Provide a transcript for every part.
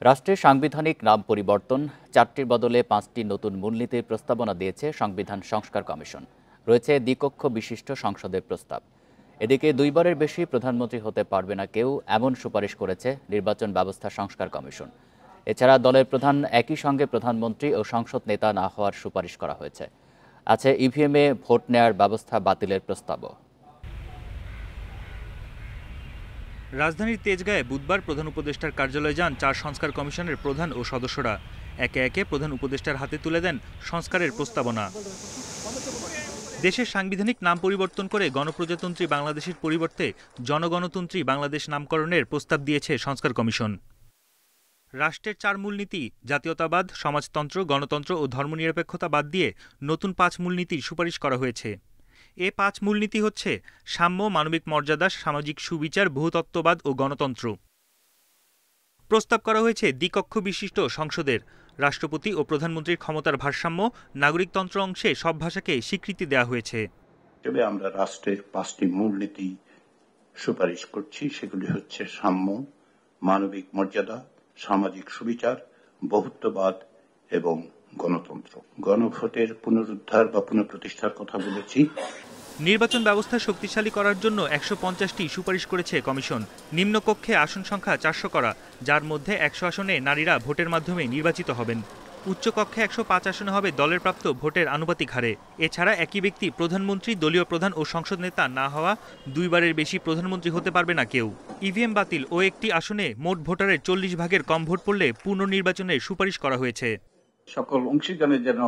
রাষ্ট্রের সাংবিধানিক নাম পরিবর্তন, 4টির বদলে 5টি নতুন মূলনীতির প্রস্তাবনা দিয়েছে সংবিধান সংস্কার কমিশন। রয়েছে দ্বিকক্ষ বিশিষ্ট সংসদের প্রস্তাব। এদিকে 2বারের বেশি প্রধানমন্ত্রী হতে পারবে না কেউ, এমন সুপারিশ করেছে নির্বাচন ব্যবস্থা সংস্কার কমিশন। এছাড়া দলের প্রধান একই সঙ্গে প্রধানমন্ত্রী ও সংসদ নেতা না হওয়ার সুপারিশ করা হয়েছে। আছে ইভিএমে ভোট নেয়ার ব্যবস্থা বাতিলের প্রস্তাবও। রাজধানীর তেজগাঁয়ে বুধবার প্রধান উপদেষ্টার কার্যালয়ে যান 4 সংস্কার কমিশনের প্রধান ও সদস্যরা। একে একে প্রধান উপদেষ্টার হাতে তুলে দেন সংস্কারের প্রস্তাবনা। দেশের সাংবিধানিক নাম পরিবর্তন করে গণপ্রজাতন্ত্রী বাংলাদেশের পরিবর্তে জনগণতন্ত্রী বাংলাদেশ নামকরণের প্রস্তাব দিয়েছে সংস্কার কমিশন। রাষ্ট্রের 4 মূলনীতি জাতীয়তাবাদ, সমাজতন্ত্র, গণতন্ত্র ও ধর্মনিরপেক্ষতা বাদ দিয়ে নতুন 5 মূলনীতির সুপারিশ করা হয়েছে। এ 5 মূলনীতি হচ্ছে সাম্য, মানবিক মর্যাদা, সামাজিক সুবিচার, বহুতত্ত্ববাদ ও গণতন্ত্র। প্রস্তাব করা হয়েছে দ্বিকক্ষ বিশিষ্ট সংসদের। রাষ্ট্রপতি ও প্রধানমন্ত্রীর ক্ষমতার ভারসাম্য, নাগরিকতন্ত্র অংশে সব ভাষাকে স্বীকৃতি দেওয়া হয়েছে। তবে আমরা রাষ্ট্রের 5টি মূলনীতি সুপারিশ করছি। সেগুলি হচ্ছে সাম্য, মানবিক মর্যাদা, সামাজিক সুবিচার, বহুত্ববাদ এবং গণতন্ত্র। গণভোটের পুনরুদ্ধার বা পুনঃপ্রতিষ্ঠার কথা বলেছি। নির্বাচন ব্যবস্থা শক্তিশালী করার জন্য 150টি সুপারিশ করেছে কমিশন। নিম্নকক্ষে আসন সংখ্যা 400 করা, যার মধ্যে 100 আসনে নারীরা ভোটের মাধ্যমে নির্বাচিত হবেন। উচ্চকক্ষে 105 আসনে হবে দলের প্রাপ্ত ভোটের আনুপাতিক হারে। এছাড়া একই ব্যক্তি প্রধানমন্ত্রী, দলীয় প্রধান ও সংসদ নেতা না হওয়া, 2বারের বেশি প্রধানমন্ত্রী হতে পারবে না কেউ। ইভিএম বাতিল ও একটি আসনে মোট ভোটারের 40 ভাগের কম ভোট পড়লে পুনর্নির্বাচনের সুপারিশ করা হয়েছে। সকল অংশীদারের যেন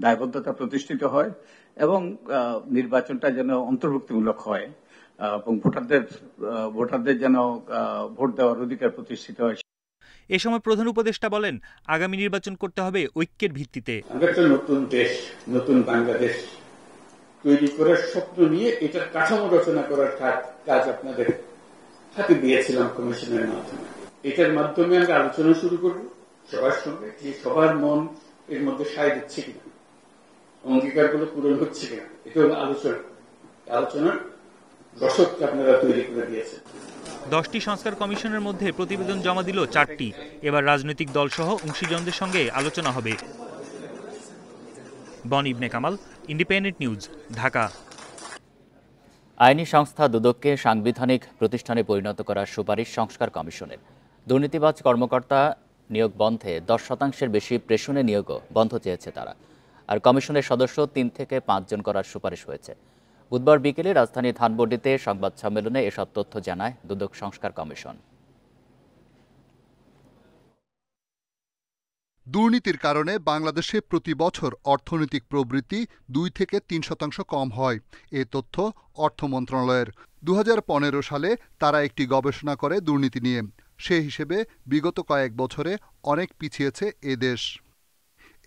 দায়বদ্ধতা প্রতিষ্ঠিত হয় এবং নির্বাচনটা যেন অন্তর্ভুক্তিমূলক হয় এবং ভোটারদের যেন ভোট দেওয়ার অধিকার প্রতিষ্ঠিত হয়। এ সময় প্রধান উপদেষ্টা বলেন, আগামী নির্বাচন করতে হবে ঐক্যের ভিত্তিতে। আমরা একটা নতুন দেশ, নতুন বাংলাদেশ তৈরি করার স্বপ্ন নিয়ে এটার কাঠামো রচনা করার কাজ আপনাদের হাতে দিয়েছিলাম কমিশনের মাধ্যমে। এটার মাধ্যমে আমরা আলোচনা শুরু করব সবার সঙ্গে, যে সবার মন এর মধ্যে সায় দিচ্ছে কিনা, অঙ্গীকারগুলো পূরণ হচ্ছে কিনা। এটা হলো আলোচনার রসদকে আপনারা তৈরি করে দিয়েছেন। 10টি সংস্কার কমিশনের মধ্যে প্রতিবেদন জমা দিল 4টি। এবার রাজনৈতিক দলসহ অংশীজনদের সঙ্গে আলোচনা হবে। বন ইবনে কামাল, ইন্ডিপেন্ডেন্ট নিউজ, ঢাকা। আইনি সংস্থা দুদককে সাংবিধানিক প্রতিষ্ঠানে পরিণত করার সুপারিশ সংস্কার কমিশনের। দুর্নীতিবাজ কর্মকর্তা নিয়োগ বন্ধে 10% বেশি প্রেষণে নিয়োগও বন্ধ চেয়েছে তারা। আর কমিশনের সদস্য 3 থেকে 5 জন করার সুপারিশ হয়েছে। বুধবার বিকেলে রাজধানীর ধানমন্ডিতে সংবাদ সম্মেলনে এসব তথ্য জানায় দুদক সংস্কার কমিশন। দুর্নীতির কারণে বাংলাদেশে প্রতি বছর অর্থনৈতিক প্রবৃদ্ধি 2 থেকে 3% কম হয়। এ তথ্য অর্থ মন্ত্রণালয়ের। 2015 সালে তারা একটি গবেষণা করে দুর্নীতি নিয়ে। সে হিসেবে বিগত কয়েক বছরে অনেক পিছিয়েছে এ দেশ।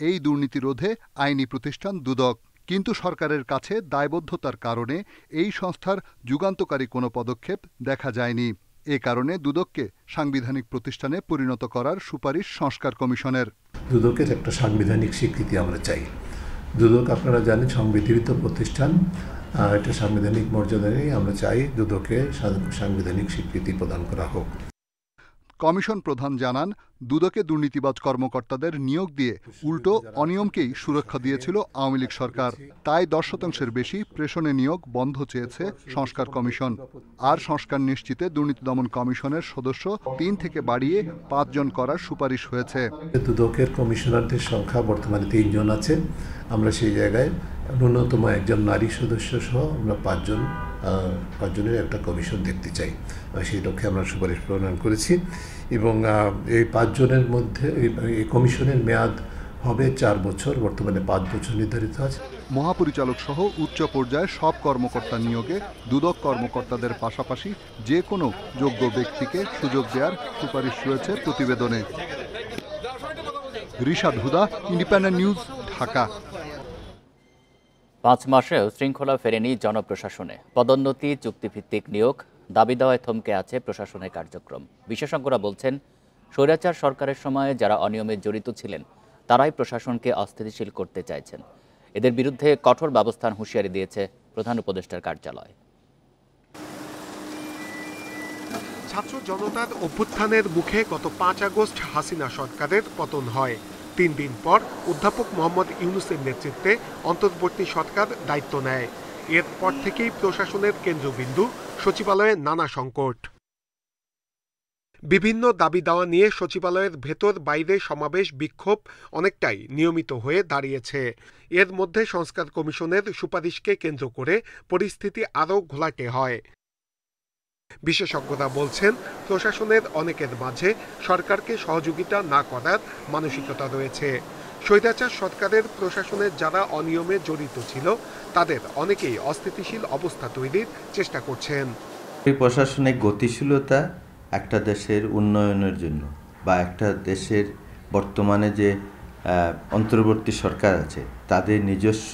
এই দুর্নীতি রোধে আইনি প্রতিষ্ঠান দুদক, কিন্তু সরকারের কাছে দায়বদ্ধতার কারণে এই সংস্থার যুগান্তকারী কোনো পদক্ষেপ দেখা যায়নি। এ কারণে দুদককে সাংবিধানিক প্রতিষ্ঠানে পরিণত করার সুপারিশ সংস্কার কমিশনের। দুদকের একটা সাংবিধানিক স্বীকৃতি আমরা চাই। দুদক আপনারা জানেন সংবিধিত প্রতিষ্ঠান, এটা সাংবিধানিক মর্যাদা নেই। আমরা চাই দুদকে সাংবিধানিক স্বীকৃতি প্রদান করা হোক। কমিশন প্রধান জানান, দুদকে দুর্নীতিবাজ কর্মকর্তাদের নিয়োগ দিয়ে উল্টো অনিয়মকেই সুরক্ষা দিয়েছিল আওয়ামী লীগ সরকার। তাই 10% বেশি প্রেষণে নিয়োগ বন্ধ চেয়েছে সংস্কার কমিশন। আর সংস্কার নিশ্চিতে দুর্নীতি দমন কমিশনের সদস্য 3 থেকে বাড়িয়ে 5 জন করার সুপারিশ হয়েছে। দুদকের কমিশনারদের সংখ্যা বর্তমানে 3 জন আছে। আমরা সেই জায়গায় ন্যূনতম 1 জন নারী সদস্য সহ আমরা 5 জনের একটা কমিশন দেখতে চাই। সেই লক্ষ্যে আমরা সুপারিশ প্রণয়ন করেছি এবং এই 5 জনের মধ্যে এই কমিশনের মেয়াদ হবে 4 বছর, বর্তমানে 5 বছর নির্ধারিত আছে। মহাপরিচালক সহ উচ্চ পর্যায়ে সব কর্মকর্তা নিয়োগে দুদক কর্মকর্তাদের পাশাপাশি যে কোনো যোগ্য ব্যক্তিকে সুযোগ দেওয়ার সুপারিশ রয়েছে প্রতিবেদনে। রিশাদ হুদা, ইন্ডিপেন্ডেন্ট নিউজ, ঢাকা। 5 মাসেও শৃঙ্খলা ফেরেনি জনপ্রশাসনে। পদোন্নতি, চুক্তিভিত্তিক নিয়োগ, দাবি দেওয়ায় থমকে আছে প্রশাসনের কার্যক্রম। বিশেষজ্ঞরা বলছেন, স্বৈরাচার সরকারের সময়ে যারা অনিয়মে জড়িত ছিলেন তারাই প্রশাসনকে অস্থিতিশীল করতে চাইছেন। এদের বিরুদ্ধে কঠোর ব্যবস্থার হুঁশিয়ারি দিয়েছে প্রধান উপদেষ্টার কার্যালয়। ছাত্র জনতার অভ্যুত্থানের মুখে গত 5 আগস্ট হাসিনা সরকারের পতন হয়। 3 দিন পর অধ্যাপক মোহাম্মদ ইউনূসের নেতৃত্বে অন্তর্বর্তী সরকার দায়িত্ব নেয়। এরপর থেকেই প্রশাসনের কেন্দ্রবিন্দু সচিবালয়ে নানা সংকট। বিভিন্ন দাবি দাওয়া নিয়ে সচিবালয়ের ভেতর বাইরে সমাবেশ বিক্ষোভ অনেকটাই নিয়মিত হয়ে দাঁড়িয়েছে। এর মধ্যে সংস্কার কমিশনের সুপারিশকে কেন্দ্র করে পরিস্থিতি আরও ঘোলাটে হয়। বিশেষজ্ঞরা বলছেন, প্রশাসনের অনেকের মাঝে সরকারকে সহযোগিতা না করার মানসিকতা রয়েছে। স্বৈরাচার সরকারের প্রশাসনের যারা অনিয়মে জড়িত ছিল তাদের অনেকেই অস্থিতিশীল অবস্থা তৈরির চেষ্টা করছেন। এই প্রশাসনিক গতিশীলতা একটা দেশের উন্নয়নের জন্য বা একটা দেশের বর্তমানে যে অন্তর্বর্তী সরকার আছে তাদের নিজস্ব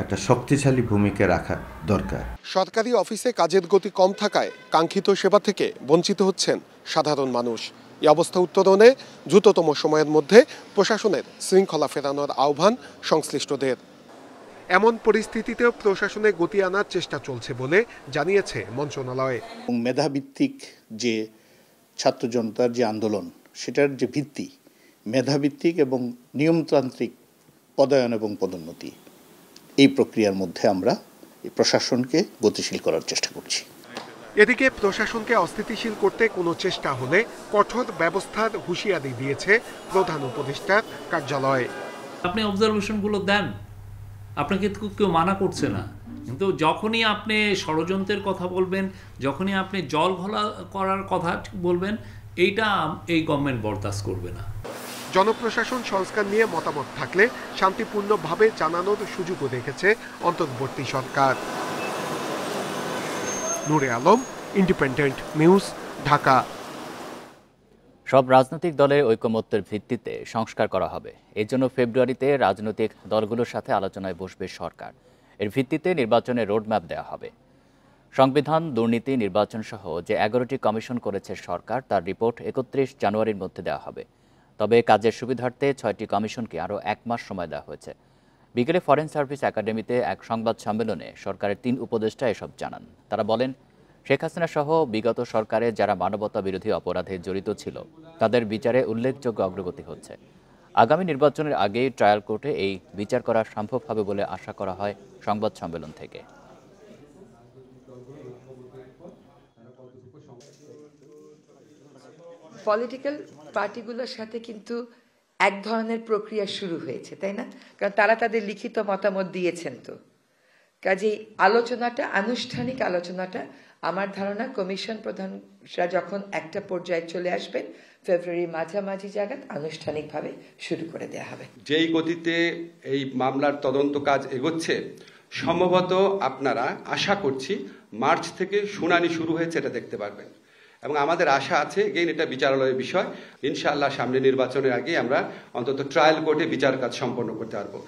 একটা শক্তিশালী ভূমিকা রাখা দরকার। সরকারি অফিসে কাজের গতি কম থাকায় কাঙ্ক্ষিত সেবা থেকে বঞ্চিত হচ্ছেন সাধারণ মানুষ। এই অবস্থা উত্তরণে দ্রুততম সময়ের মধ্যে প্রশাসনের শৃঙ্খলা ফেরানোর আহ্বান সংশ্লিষ্টদের। এমন পরিস্থিতিতেও প্রশাসনে গতি আনার চেষ্টা চলছে বলে জানিয়েছে মন্ত্রণালয়। মেধাভিত্তিক যে ছাত্র জনতার যে আন্দোলন, সেটার যে ভিত্তি মেধাভিত্তিক এবং নিয়মতান্ত্রিক পদায়ন এবং পদোন্নতি, এই প্রক্রিয়ার মধ্যে আমরা এই প্রশাসনকে গতিশীল করার চেষ্টা করছি। এদিকে প্রশাসনকে অস্থিতিশীল করতে কোনো চেষ্টা হলে কঠোর ব্যবস্থার হুঁশিয়ারি দিয়েছে প্রধান উপদেষ্টার কার্যালয়। আপনি অবজারভেশনগুলো দেন, আপনাকে কেউ মানা করছে না, কিন্তু যখনই আপনি ষড়যন্ত্রের কথা বলবেন, যখনই আপনি জল ঘোলা করার কথা বলবেন, এইটা এই গভর্নমেন্ট বরদাস্ত করবে না। জনপ্রশাসন সংস্কার নিয়ে মতামত থাকলে শান্তিপূর্ণভাবে জানানোর সুযোগও রেখেছে অন্তর্বর্তী সরকার। নূরে আলম, ইন্ডিপেন্ডেন্ট নিউজ, ঢাকা। সব রাজনৈতিক দলের ঐকমত্যের ভিত্তিতে সংস্কার করা হবে। এর জন্য ফেব্রুয়ারিতে রাজনৈতিক দলগুলোর সাথে আলোচনায় বসবে সরকার। এর ভিত্তিতে নির্বাচনের রোডম্যাপ দেওয়া হবে। সংবিধান, দুর্নীতি, নির্বাচন সহ যে 11টি কমিশন করেছে সরকার, তার রিপোর্ট 31 জানুয়ারির মধ্যে দেওয়া হবে। তবে কাজের সুবিধার্থে 6টি কমিশনকে আরও 1 মাস সময় দেওয়া হয়েছে। বিকেলে ফরেন সার্ভিস একাডেমিতে এক সংবাদ সম্মেলনে সরকারের 3 উপদেষ্টা এসব জানান। তারা বলেন, শেখ হাসিনা সহ বিগত সরকারে যারা মানবতা বিরোধী অপরাধে জড়িত ছিল তাদের বিচারে উল্লেখযোগ্য অগ্রগতি হচ্ছে। আগামী নির্বাচনের আগেই ট্রায়াল কোর্টে এই বিচার করা সম্ভব হবে বলে আশা করা হয় সংবাদ সম্মেলন থেকে। পলিটিক্যাল পার্টিগুলোর সাথে কিন্তু এক ধরনের প্রক্রিয়া শুরু হয়েছে, তাই না? কারণ তারা তাদের লিখিত মতামত দিয়েছেন। তো কাজেই আলোচনাটা, আনুষ্ঠানিক আলোচনাটা, আমার ধারণা কমিশন প্রধানরা যখন একটা পর্যায়ে চলে আসবেন, ফেব্রুয়ারি মাঝামাঝি জায়গায় আনুষ্ঠানিকভাবে শুরু করে দেওয়া হবে। যেই গতিতে এই মামলার তদন্ত কাজ এগোচ্ছে, সম্ভবত আপনারা আশা করছি মার্চ থেকে শুনানি শুরু হয়েছে এটা দেখতে পারবেন। এবং আমাদের আশা আছে এগেইন এটা বিচারালয়ের বিষয়, ইনশাআল্লাহ সামনে নির্বাচনের আগে আমরা অন্তত ট্রায়াল কোর্টে বিচার কাজ সম্পন্ন করতে পারবো।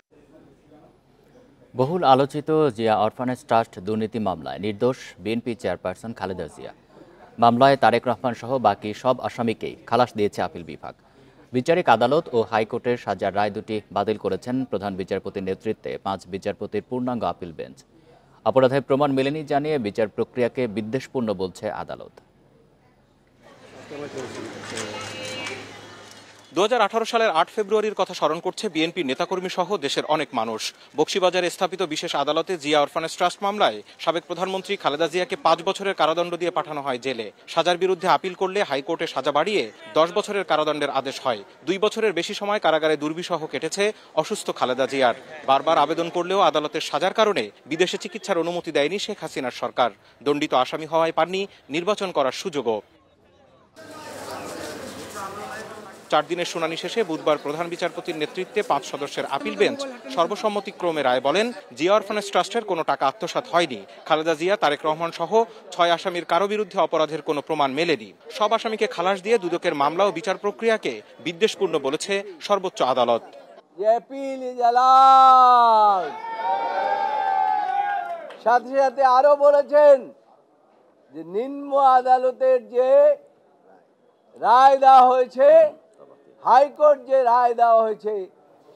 বহুল আলোচিত জিয়া অরফানেজ ট্রাস্ট দুর্নীতি মামলায় নির্দোষ বিএনপি চেয়ারপারসন খালেদা জিয়া। মামলায় তারেক রহমান সহ বাকি সব আসামিকেই খালাস দিয়েছে আপিল বিভাগ। বিচারিক আদালত ও হাইকোর্টের সাজার রায় দুটি বাতিল করেছেন প্রধান বিচারপতির নেতৃত্বে 5 বিচারপতির পূর্ণাঙ্গ আপিল বেঞ্চ। অপরাধের প্রমাণ মেলেনি জানিয়ে বিচার প্রক্রিয়াকে বিদ্বেষপূর্ণ বলছে আদালত। 2018 সালের 8 ফেব্রুয়ারির কথা স্মরণ করছে বিএনপির নেতাকর্মী সহ দেশের অনেক মানুষ। বকশীবাজারে স্থাপিত বিশেষ আদালতে জিয়া অরফানেজ ট্রাস্ট মামলায় সাবেক প্রধানমন্ত্রী খালেদা জিয়াকে 5 বছরের কারাদণ্ড দিয়ে পাঠানো হয় জেলে। সাজার বিরুদ্ধে আপিল করলে হাইকোর্টে সাজা বাড়িয়ে 10 বছরের কারাদণ্ডের আদেশ হয়। 2 বছরের বেশি সময় কারাগারে দুর্বিষহ কেটেছে অসুস্থ খালেদা জিয়ার। বারবার আবেদন করলেও আদালতের সাজার কারণে বিদেশে চিকিৎসার অনুমতি দেয়নি শেখ হাসিনার সরকার। দণ্ডিত আসামি হওয়ায় পাননি নির্বাচন করার সুযোগও। 4 দিনের শুনানি শেষে বুধবার প্রধান বিচারপতির নেতৃত্বে 5 সদস্যের আপিল বেঞ্চ সর্বসম্মতিক্রমে রায় বলেন, জিয়া অরফানেজ ট্রাস্টের কোনো টাকা আত্মসাৎ হয়নি। খালেদা জিয়া, তারেক রহমান সহ 6 আসামির কারো বিরুদ্ধে অপরাধের কোনো প্রমাণ মেলেনি। সব আসামিকে খালাস দিয়ে দুদকের মামলা ও বিচার প্রক্রিয়াকে বিদ্বেষপূর্ণ বলেছে সর্বোচ্চ আদালত। সাথে সাথে আরো বলেছেন যে নিম্ন আদালতের যে রায় দেওয়া হয়েছে, হাইকোর্ট যে রায় দেওয়া হয়েছে,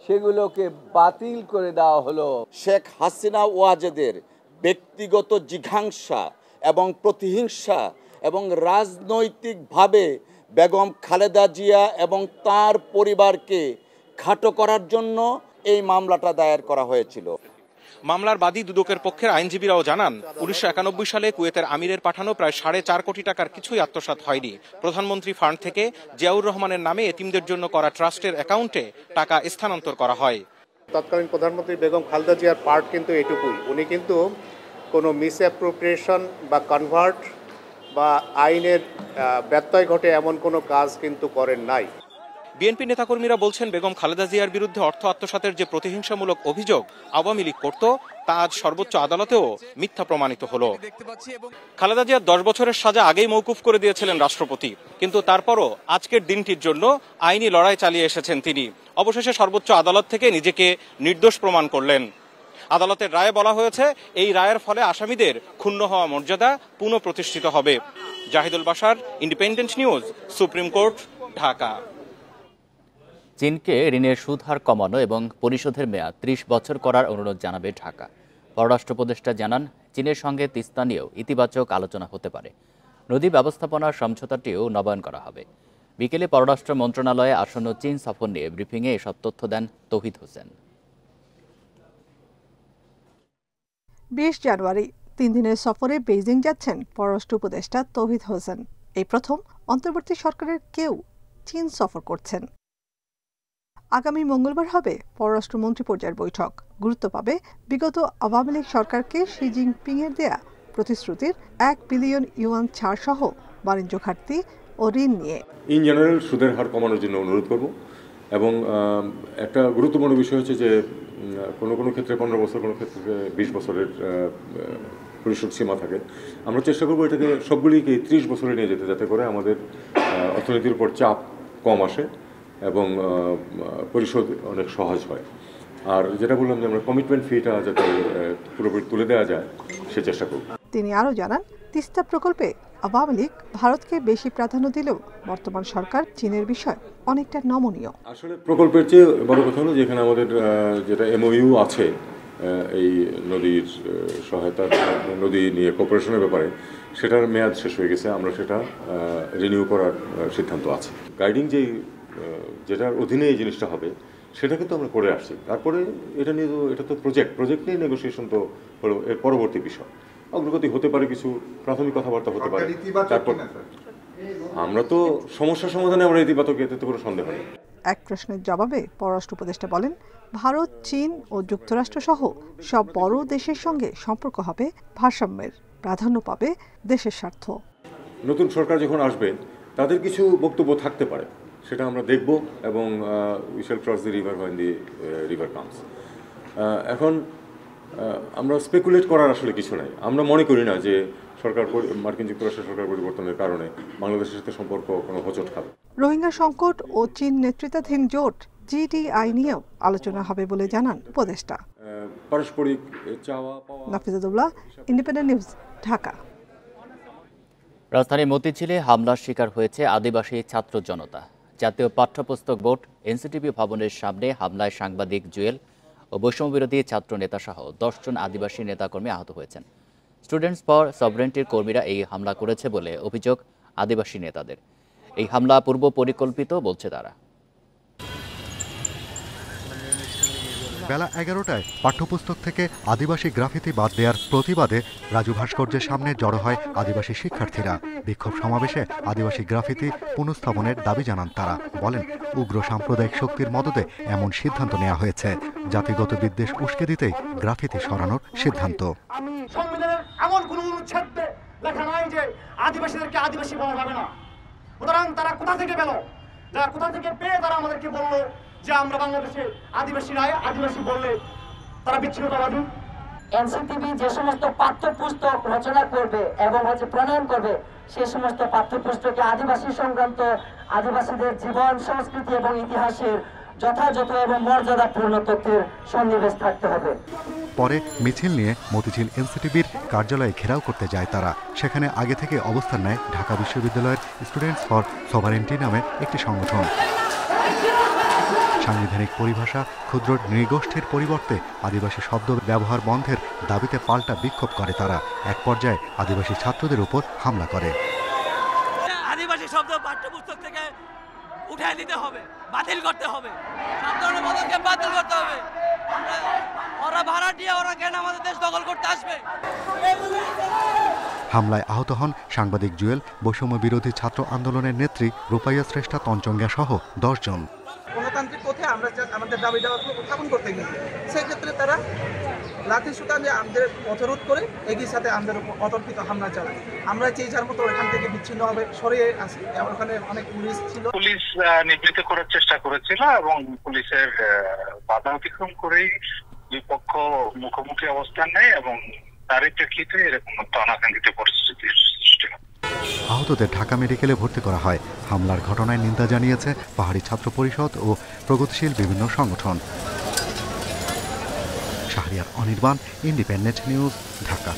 সেগুলোকে বাতিল করে দেওয়া হলো। শেখ হাসিনা ওয়াজেদের ব্যক্তিগত জিঘাংসা এবং প্রতিহিংসা এবং রাজনৈতিকভাবে বেগম খালেদা জিয়া এবং তার পরিবারকে খাটো করার জন্য এই মামলাটা দায়ের করা হয়েছিল। মামলার বাদী দুদকের পক্ষের আইনজীবীরাও জানান 1991 সালে কুয়েতের আমিরের পাঠানো প্রায় 4.5 কোটি টাকার কিছুই আত্মসাৎ হয়নি। প্রধানমন্ত্রী ফান্ড থেকে জিয়াউর রহমানের নামে এতিমদের জন্য করা ট্রাস্টের অ্যাকাউন্টে টাকা স্থানান্তর করা হয়। তৎকালীন প্রধানমন্ত্রী বেগম খালেদা জিয়ার পার্ট কিন্তু এটুকুই, উনি কিন্তু কোনো মিসঅ্যাপ্রোপ্রিয়েশন বা কনভার্ট বা আইনের ব্যত্যয় ঘটে এমন কোনো কাজ কিন্তু করেন নাই। বিএনপি নেতাকর্মীরা বলছেন বেগম খালেদা জিয়ার বিরুদ্ধে অর্থ আত্মসাতের যে প্রতিহিংসামূলক অভিযোগ আওয়ামী লীগ করত তা আজ সর্বোচ্চ আদালতেও মিথ্যা প্রমাণিত হলো। খালেদা জিয়ার 10 বছরের সাজা আগেই মওকুফ করে দিয়েছিলেন রাষ্ট্রপতি, কিন্তু তারপরও আজকের দিনটির জন্য আইনি লড়াই চালিয়ে এসেছেন তিনি। অবশেষে সর্বোচ্চ আদালত থেকে নিজেকে নির্দোষ প্রমাণ করলেন। আদালতের রায়ে বলা হয়েছে এই রায়ের ফলে আসামিদের ক্ষুণ্ণ হওয়া মর্যাদা পুনঃপ্রতিষ্ঠিত হবে। Zahidul Bashar, independent news, supreme court, Dhaka. চীনকে ঋণের সুদ হার কমানো এবং পরিশোধের মেয়াদ 30 বছর করার অনুরোধ জানাবে ঢাকা। পররাষ্ট্র উপদেষ্টা জানান, চীনের সঙ্গে তিস্তা নিয়েও ইতিবাচক আলোচনা হতে পারে। নদী ব্যবস্থাপনা সমঝোতাটিও নবায়ন করা হবে। বিকেলে পররাষ্ট্র মন্ত্রণালয়ে আসন্ন চীন সফর নিয়ে ব্রিফিংয়ে এসব তথ্য দেন তৌহিদ হোসেন। 20 জানুয়ারি 3 দিনের সফরে বেইজিং যাচ্ছেন পররাষ্ট্র উপদেষ্টা তৌহিদ হোসেন। এই প্রথম অন্তর্বর্তী সরকারের কেউ চীন সফর করছেন। আগামী মঙ্গলবার হবে পররাষ্ট্রমন্ত্রী পর্যায়ের বৈঠক। গুরুত্ব পাবে বিগত আওয়ামী লীগ সরকারকে শি জিনপিং এর দেয়া প্রতিশ্রুতির 1 বিলিয়ন ইউয়ান ছাড় সহ বাণিজ্য ঘাটতি ও ঋণ নিয়ে। ইন জেনারেল সুদের হার কমানোর জন্য অনুরোধ করব এবং একটা গুরুত্বপূর্ণ বিষয় হচ্ছে যে কোনো ক্ষেত্রে 15 বছর, কোনো ক্ষেত্রে 20 বছরের পরিশোধ সীমা থাকে। আমরা চেষ্টা করবো এটাকে সবগুলিকে 30 বছরে নিয়ে যেতে, যাতে করে আমাদের অর্থনীতির উপর চাপ কম আসে এবং পরিশোধ অনেক সহজ হয়। আর যেটা বললাম যে আমরা কমিটমেন্ট ফিটা যাতে পুরোপুরি তুলে দেওয়া যায় সে চেষ্টা করব। তিনি আরও জানান, তিস্তা প্রকল্পে আওয়ামী লীগ ভারতকে বেশি প্রাধান্য দিলেও বর্তমান সরকার চীনের বিষয় অনেকটা নমনীয়। আসলে প্রকল্পের চেয়ে বড় কথা হলো যেখানে আমাদের যেটা এমওইউ আছে এই নদীর সহায়তা, নদী নিয়ে কোঅপারেশনের ব্যাপারে, সেটার মেয়াদ শেষ হয়ে গেছে। আমরা সেটা রিনিউ করার সিদ্ধান্ত আছে। গাইডিং যেটার অধীনে এই জিনিসটা হবে সেটা কিন্তু আমরা করে আসছি। তারপরে এটা নিয়ে এটা তো প্রজেক্ট নিয়ে নেগোসিয়েশন তো হলো এর পরবর্তী বিষয়। অগ্রগতি হতে পারে, কিছু প্রাথমিক কথাবার্তা হতে পারে। তারপর আমরা তো সমস্যা সমাধানে আমরা ইতিবাচক, এতে তো কোনো সন্দেহ নেই। এক প্রশ্নের জবাবে পররাষ্ট্র উপদেষ্টা বলেন, ভারত, চীন ও যুক্তরাষ্ট্র সহ সব বড় দেশের সঙ্গে সম্পর্ক হবে ভারসাম্যের, প্রাধান্য পাবে দেশের স্বার্থ। নতুন সরকার যখন আসবে তাদের কিছু বক্তব্য থাকতে পারে, সেটা আমরা দেখব এবং we shall cross the river when the river comes. এখন আমরা স্পেকুলেট করার আসলে কিছু নাই। আমরা মনে করি না যে মার্কিন যুক্তরাষ্ট্রের সরকার পরিবর্তনের কারণে বাংলাদেশের সাথে সম্পর্ক কোনো হোঁচট খাবে। রোহিঙ্গা সংকট ও চীন নেতৃত্বাধীন জোট জিডিআই নিয়েও আলোচনা হবে বলে জানান উপদেষ্টা। পারস্পরিক চাওয়া পাওয়া। নাফিজুল্লাহ, ইন্ডিপেন্ডেন্ট নিউজ, ঢাকা। রাজধানীর মতিঝিলে হামলার শিকার হয়েছে আদিবাসী ছাত্র জনতা। জাতীয় পাঠ্যপুস্তক বোর্ড এনসিটিভি ভবনের সামনে হামলায় সাংবাদিক জুয়েল ও বৈষম্যবিরোধী ছাত্র নেতাসহ 10 জন আদিবাসী নেতাকর্মী আহত হয়েছেন। স্টুডেন্টস ফর সভরেন্টির কর্মীরা এই হামলা করেছে বলে অভিযোগ আদিবাসী নেতাদের। এই হামলা পূর্ব পরিকল্পিত বলছে তারা। বেলা 11টায় পাঠ্যপুস্তক থেকে আদিবাসী গ্রাফিতি বাদ দেওয়ার প্রতিবাদে রাজু ভাস্কর্যের সামনে জড়ো হয় আদিবাসী শিক্ষার্থীরা। বিক্ষোভ সমাবেশে আদিবাসী গ্রাফিতি পুনঃস্থাপনের দাবি জানান তারা। বলেন, উগ্র সাম্প্রদায়িক শক্তির মদদে এমন সিদ্ধান্ত নেওয়া হয়েছে। জাতিগত বিদ্বেষ উস্কে দিতেই গ্রাফিতি সরানোর সিদ্ধান্ত। সংবিধানের এমন কোন অনুচ্ছেদ লেখা নাই যে আদিবাসীদেরকে আদিবাসী বলা যাবে না। সুতরাং তারা কোথা থেকে পেল? যারা কোথা থেকে পেয়ে তারা আমাদেরকে বললো যে আমরা বাংলাদেশে আদিবাসী রায়, আদিবাসী বললে তারা বিচ্ছিন্নতাবাদী। এনসিটিভি যে সমস্ত পাঠ্যপুস্তক রচনা করবে এবং প্রণয়ন করবে, সেই সমস্ত পাঠ্যপুস্তকে আদিবাসী সংক্রান্ত, আদিবাসীদের জীবন, সংস্কৃতি এবং ইতিহাসের যথাযথ এবং মর্যাদাপূর্ণ তথ্যের সন্নিবেশ থাকতে হবে। পরে মিছিল নিয়ে মতিঝিল এনসিটিভির কার্যালয়ে ঘেরাও করতে যায় তারা। সেখানে আগে থেকে অবস্থান নেয় ঢাকা বিশ্ববিদ্যালয়ের স্টুডেন্টস ফর সভারেন্টি নামের একটি সংগঠন। সাংবিধানিক পরিভাষা ক্ষুদ্র নৃগোষ্ঠীর পরিবর্তে আদিবাসী শব্দ ব্যবহার বন্ধের দাবিতে পাল্টা বিক্ষোভ করে তারা। এক পর্যায়ে আদিবাসী ছাত্রদের উপর হামলা করে। শব্দ পাঠ্যপুস্তক থেকে উঠাই দিতে হবে, বাতিল করতে হবে, সব ধরনের পদক্ষেপ বাতিল করতে হবে। ওরা ভাড়াটিয়া, ওরা কেন আমাদের দেশ দখল করতে আসবে? হামলায় আহত হন সাংবাদিক জুয়েল, বৈষম্য বিরোধী ছাত্র আন্দোলনের নেত্রী রূপাইয়া শ্রেষ্ঠা তঞ্চঙ্গা সহ 10 জন। গণতান্ত্রিক পথে আমরা আমাদের দাবি দাওয়া উত্থাপন করতে গেছি, সেক্ষেত্রে তারা লাঠি সুতা দিয়ে আমাদের পথরোধ করে একই সাথে আমাদের উপর অতর্কিত হামলা চালায়। আমরা যে যার মতো এখান থেকে বিচ্ছিন্নভাবে সরিয়ে আসি। ওখানে অনেক পুলিশ ছিল, পুলিশ নিবৃত্ত করার চেষ্টা করেছিল এবং পুলিশের বাধা অতিক্রম করেই দুই পক্ষ মুখোমুখি অবস্থান নেয় এবং তারই প্রেক্ষিতে এরকম অনাকাঙ্ক্ষিত পরিস্থিতির সৃষ্টি হয়। আহতদের ঢাকা মেডিকেলে ভর্তি করা হয়। হামলার ঘটনায় নিন্দা জানিয়েছে পাহাড়ি ছাত্র পরিষদ ও প্রগতিশীল বিভিন্ন সংগঠন। Shahriar Anirban, independent news, Dhaka.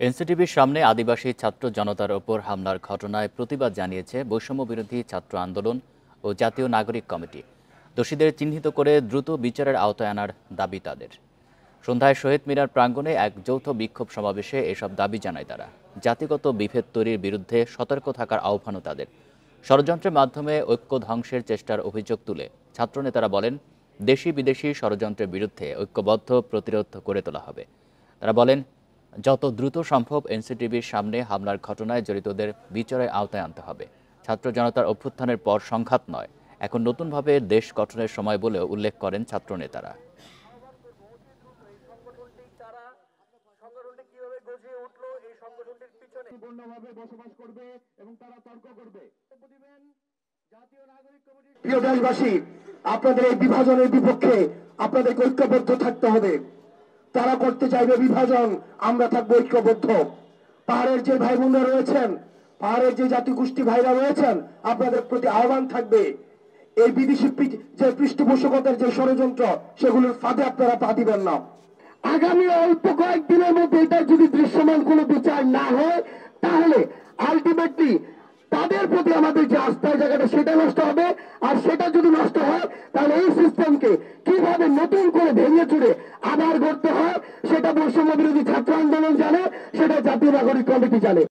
এনসিটিভির সামনে আদিবাসী ছাত্র জনতার ওপর হামলার ঘটনায় প্রতিবাদ জানিয়েছে বৈষম্য বিরোধী ছাত্র আন্দোলন ও জাতীয় নাগরিক কমিটি। দোষীদের চিহ্নিত করে দ্রুত বিচারের আওতায় আনার দাবি তাদের। সন্ধ্যায় শহীদ মিনার প্রাঙ্গণে এক যৌথ বিক্ষোভ সমাবেশে এসব দাবি জানায় তারা। জাতিগত বিভেদ তৈরির বিরুদ্ধে সতর্ক থাকার আহ্বানও তাদের। ষড়যন্ত্রের মাধ্যমে ঐক্য ধ্বংসের চেষ্টার অভিযোগ তুলে ছাত্রনেতারা বলেন, দেশি বিদেশি ষড়যন্ত্রের বিরুদ্ধে ঐক্যবদ্ধ প্রতিরোধ করে তোলা হবে। তারা বলেন, যত দ্রুত সম্ভব এনসিটিভির সামনে হামলার ঘটনায় জড়িতদের বিচারের আওতায় আনতে হবে। ছাত্র জনতার অভ্যুত্থানের পর সংঘাত নয়, এখন নতুনভাবে দেশ গঠনের সময় বলেও উল্লেখ করেন ছাত্রনেতারা। প্রিয় দেশবাসী, আপনাদের এই বিভাজনের বিপক্ষে আপনাদের ঐক্যবদ্ধ থাকতে হবে। তারা করতে চাইবে বিভাজন, আমরা থাকবো ঐক্যবদ্ধ। পাহাড়ের যে ভাই বোনরা রয়েছেন, পাহাড়ের যে জাতিগোষ্ঠী ভাইরা রয়েছেন, আপনাদের প্রতি আহ্বান থাকবে, এই বিদেশি যে পৃষ্ঠপোষকতার যে ষড়যন্ত্র, সেগুলোর ফাঁদে আপনারা পা দিবেন না। আগামী অল্প কয়েকদিনের মধ্যে এটা যদি দৃশ্যমান কোনো বিচার না হয়, তাহলে আলটিমেটলি তাদের প্রতি আমাদের যে আস্থার জায়গাটা সেটা নষ্ট হবে। আর সেটা যদি নষ্ট হয়, তাহলে এই সিস্টেমকে কিভাবে নতুন করে ভেঙে চুরে আবার গড়তে হয়, সেটা বৈষম্য বিরোধী ছাত্র আন্দোলন জানে, সেটা জাতীয় নাগরিক কমিটি জানে।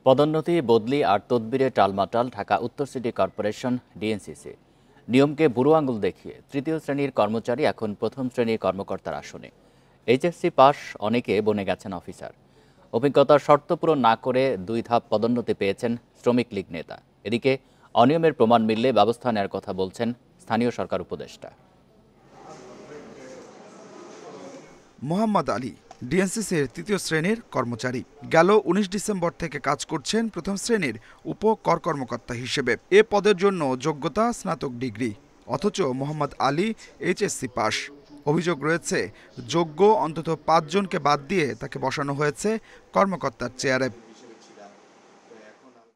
পদোন্নতি, বদলি আর তদবিরে টালমাটাল ঢাকা উত্তর সিটি কর্পোরেশন ডিএনসিসি। নিয়মকে বুড়ো আঙুল দেখিয়ে তৃতীয় শ্রেণীর কর্মচারী এখন প্রথম শ্রেণীর কর্মকর্তার আসনে। এইচএসসি পাস অনেকে বনে গেছেন অফিসার। অভিজ্ঞতার শর্ত পূরণ না করে 2 ধাপ পদোন্নতি পেয়েছেন শ্রমিক লীগ নেতা। এদিকে অনিয়মের প্রমাণ মিললে ব্যবস্থা নেওয়ার কথা বলছেন স্থানীয় সরকার উপদেষ্টা। মোহাম্মদ আলী ডিএনসিসির 3য় শ্রেণীর কর্মচারী। গেল 19 ডিসেম্বর থেকে কাজ করছেন প্রথম শ্রেণীর উপ কর কর্মকর্তা হিসেবে। এ পদের জন্য যোগ্যতা স্নাতক ডিগ্রি, অথচ মোহাম্মদ আলী এইচএসসি পাস। অভিযোগ রয়েছে, যোগ্য অন্তত 5 জনকে বাদ দিয়ে তাকে বসানো হয়েছে কর্মকর্তার চেয়ারে।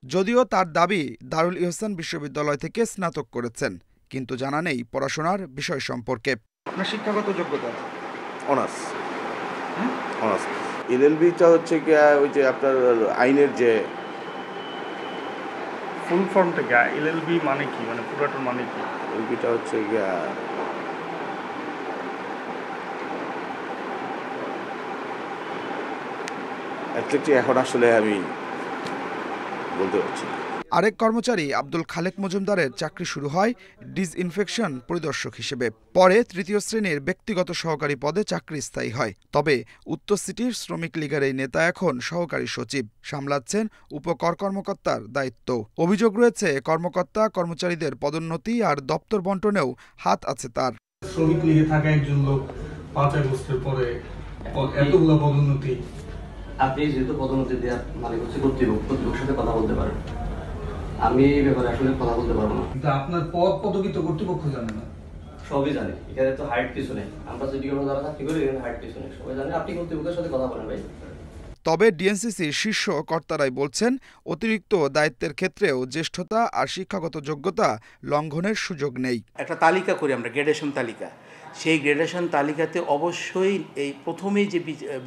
যদিও তার দাবি দারুল ইহসান বিশ্ববিদ্যালয় থেকে স্নাতক করেছেন, কিন্তু জানা নেই পড়াশোনার বিষয় সম্পর্কে। আপনার শিক্ষাগত যোগ্যতা? অনার্স। অনার্স। এলএলবিটা হচ্ছে গিয়া ওই যে আপনার আইনের যে ফুল ফর্মটা কি? এলএলবি মানে কি, মানে পুরোটার মানে কি? এলএলবিটা হচ্ছে গিয়া এখন আসলে আমি বলতে পারছি না। আরেক কর্মচারী আব্দুল খালেক মজুমদারের চাকরি শুরু হয় ডিসইনফেকশন পরিদর্শক হিসেবে। পরে 3য় শ্রেণীর ব্যক্তিগত সহকারী পদে চাকরি স্থায়ী হয়। তবে উত্তর সিটির শ্রমিক লীগের এই নেতা এখন সহকারী সচিব, সামলাচ্ছেন উপকর কর্মকর্তার দায়িত্ব। অভিযোগ রয়েছে, কর্মকর্তা কর্মচারীদের পদোন্নতি আর দপ্তর বন্টনেও হাত আছে তার। শ্রমিক লীগে থাকা একজন লোক 5 আগস্টের পরে এতগুলো পদোন্নতি। আপনি যেহেতু পদোন্নতি দেওয়ার মালিক হচ্ছে কর্তৃপক্ষের সাথে কথা বলতে পারেন, আমি এই ব্যাপারে আসলে কথা বলতে পারবো না। কিন্তু আপনার পদবি তো কর্তৃপক্ষ জানে না। সবই জানে, এখানে তো হাইট কিছু নেই। আমরা যদি কোনো যারা চাকরি করি, এখানে হাইট কিছু নেই, সবাই জানে। আপনি কর্তৃপক্ষের সাথে কথা বলেন ভাই। তবে ডিএনসিসির শীর্ষ কর্তারাই বলছেন, অতিরিক্ত দায়িত্বের ক্ষেত্রেও জ্যেষ্ঠতা আর শিক্ষাগত যোগ্যতা লঙ্ঘনের সুযোগ নেই। একটা তালিকা করি আমরা, গ্রেডেশন তালিকা। সেই গ্রেডেশন তালিকাতে অবশ্যই এই প্রথমেই যে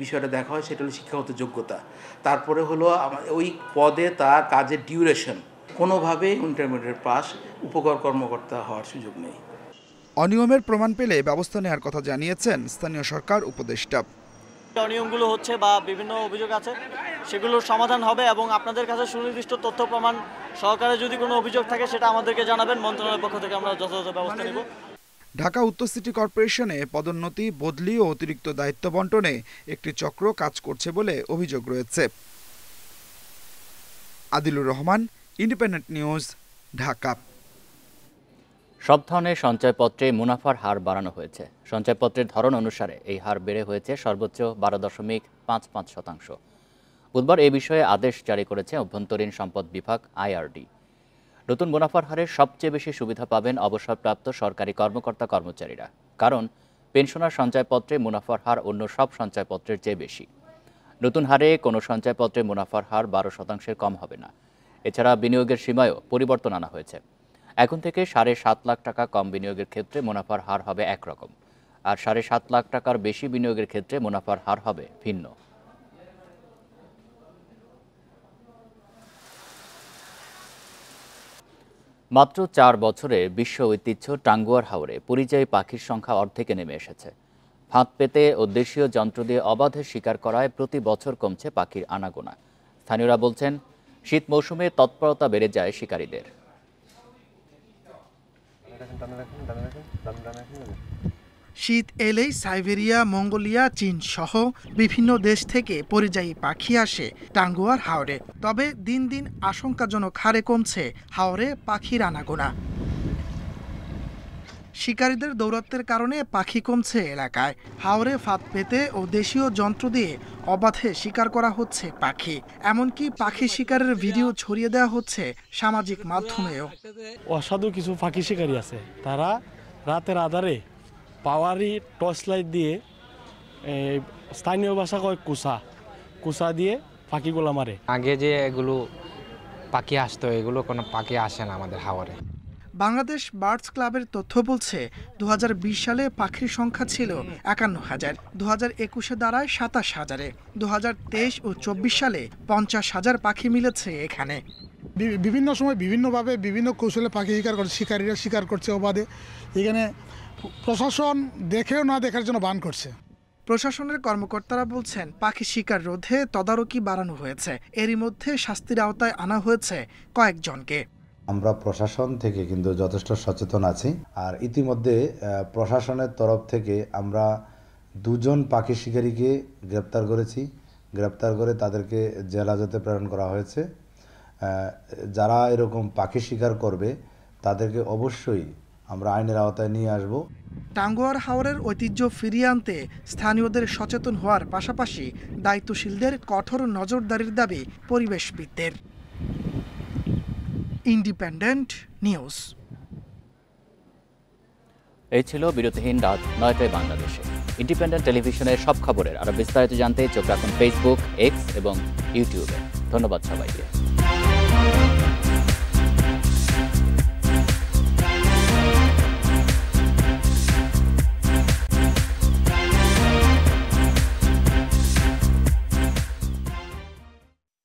বিষয়টা দেখা হয় সেটা হলো শিক্ষাগত যোগ্যতা। তারপরে হলো ওই পদে তার কাজের ডিউরেশন। কোনোভাবে ইন্টারমিডিয়েট পাস উপকর কর্মকর্তা হওয়ার সুযোগ নেই। অনিয়মের প্রমাণ পেলে ব্যবস্থা নেওয়ার কথা জানিয়েছেন স্থানীয় সরকার উপদেষ্টা। অনিয়মগুলো হচ্ছে বা বিভিন্ন অভিযোগ আছে, সেগুলোর সমাধান হবে এবং আপনাদের কাছে সুনির্দিষ্ট তথ্য প্রমাণ সহকারে যদি কোনো অভিযোগ থাকে সেটা আমাদেরকে জানাবেন, মন্ত্রণালয়ের পক্ষ থেকে আমরা যথাযথ ব্যবস্থা নেব। ঢাকা উত্তর সিটি কর্পোরেশনে পদোন্নতি, বদলি ও অতিরিক্ত দায়িত্ব বণ্টনে একটি চক্র কাজ করছে বলে অভিযোগ রয়েছে। Adilur Rahman, independent news, Dhaka. সব ধরনের সঞ্চয়পত্রে মুনাফার হার বাড়ানো হয়েছে। সঞ্চয়পত্রের ধরন অনুসারে এই হার বেড়ে হয়েছে সর্বোচ্চ 12.55%। বুধবার এ বিষয়ে আদেশ জারি করেছে অভ্যন্তরীণ সম্পদ বিভাগ IRD। নতুন মুনাফার হারে সবচেয়ে বেশি সুবিধা পাবেন অবসরপ্রাপ্ত সরকারি কর্মকর্তা কর্মচারীরা, কারণ পেনশনার সঞ্চয়পত্রে মুনাফার হার অন্য সব সঞ্চয়পত্রের চেয়ে বেশি। নতুন হারে কোনো সঞ্চয়পত্রে মুনাফার হার 12% কম হবে না। এছাড়া বিনিয়োগের সীমায়ও পরিবর্তন আনা হয়েছে। এখন থেকে 7.5 লাখ টাকা কম বিনিয়োগের ক্ষেত্রে মুনাফার হার হবে একরকম, আর 7.5 লাখ টাকার বেশি বিনিয়োগের ক্ষেত্রে মুনাফার হার হবে ভিন্ন। মাত্র 4 বছরে বিশ্ব ঐতিহ্য টাঙ্গুয়ার হাওরে পরিযায়ী পাখির সংখ্যা অর্ধেকে নেমে এসেছে। ফাঁদ পেতে ও দেশীয় যন্ত্র দিয়ে অবাধে শিকার করায় প্রতি বছর কমছে পাখির আনাগোনা। স্থানীয়রা বলছেন, শীত মৌসুমে তৎপরতা বেড়ে যায় শিকারীদের। শীত এলেই সাইবেরিয়া, মঙ্গোলিয়া, চীন সহ বিভিন্ন দেশ থেকে পরিযায়ী পাখি আসে টাঙ্গুয়ার হাওরে। তবে দিন দিন আশঙ্কাজনক হারে কমছে হাওরে পাখির আনাগোনা। শিকারীদের দৌরাত্বের কারণে পাখি কমছে এলাকায়। হাওরে ফাঁদ পেতে ও দেশীয় যন্ত্র দিয়ে অবাধে শিকার করা হচ্ছে পাখি। এমনকি পাখি শিকারের ভিডিও ছড়িয়ে দেওয়া হচ্ছে সামাজিক মাধ্যমেও। অসাধু কিছু পাখি শিকারী আছে, তারা রাতের আধারে পাওয়ারি টর্চ লাইট দিয়ে, স্থানীয় ভাষা কয় কুসা দিয়ে পাখিগুলো মারে। আগে যে এগুলো পাখি আসতো, এগুলো কোনো পাখি আসে না আমাদের হাওরে। বাংলাদেশ বার্ডস ক্লাবের তথ্য বলছে 2020 সালে পাখির সংখ্যা ছিল 51,000, 2021-এ দাঁড়ায় 27,000-এ, 2023 ও 24 সালে 50,000 পাখি মিলেছে এখানে। বিভিন্ন সময় বিভিন্নভাবে বিভিন্ন কৌশলে পাখি শিকার করছে, শিকারীরা শিকার করছে অবাধে। এখানে প্রশাসন দেখেও না দেখার জন্য বান করছে। প্রশাসনের কর্মকর্তারা বলছেন, পাখি শিকার রোধে তদারকি বাড়ানো হয়েছে। এরই মধ্যে শাস্তির আওতায় আনা হয়েছে কয়েকজনকে। আমরা প্রশাসন থেকে কিন্তু যথেষ্ট সচেতন আছি। আর ইতিমধ্যে প্রশাসনের তরফ থেকে আমরা 2 জন পাখি শিকারীকে গ্রেপ্তার করেছি। গ্রেপ্তার করে তাদেরকে জেল হাজতে প্রেরণ করা হয়েছে। যারা এরকম পাখি শিকার করবে তাদেরকে অবশ্যই আমরা আইনের আওতায় নিয়ে আসব। টাঙ্গুয়ার হাওরের ঐতিহ্য ফিরিয়ে আনতে স্থানীয়দের সচেতন হওয়ার পাশাপাশি দায়িত্বশীলদের কঠোর নজরদারির দাবি পরিবেশবিদদের। Independent news. এই ছিল বিরতিহীন রাত 9টায় বাংলাদেশে। ইন্ডিপেন্ডেন্ট টেলিভিশনের সব খবরের আরো বিস্তারিত জানতে চোখ রাখুন ফেসবুক, এক্স এবং ইউটিউবে। ধন্যবাদ সবাইকে।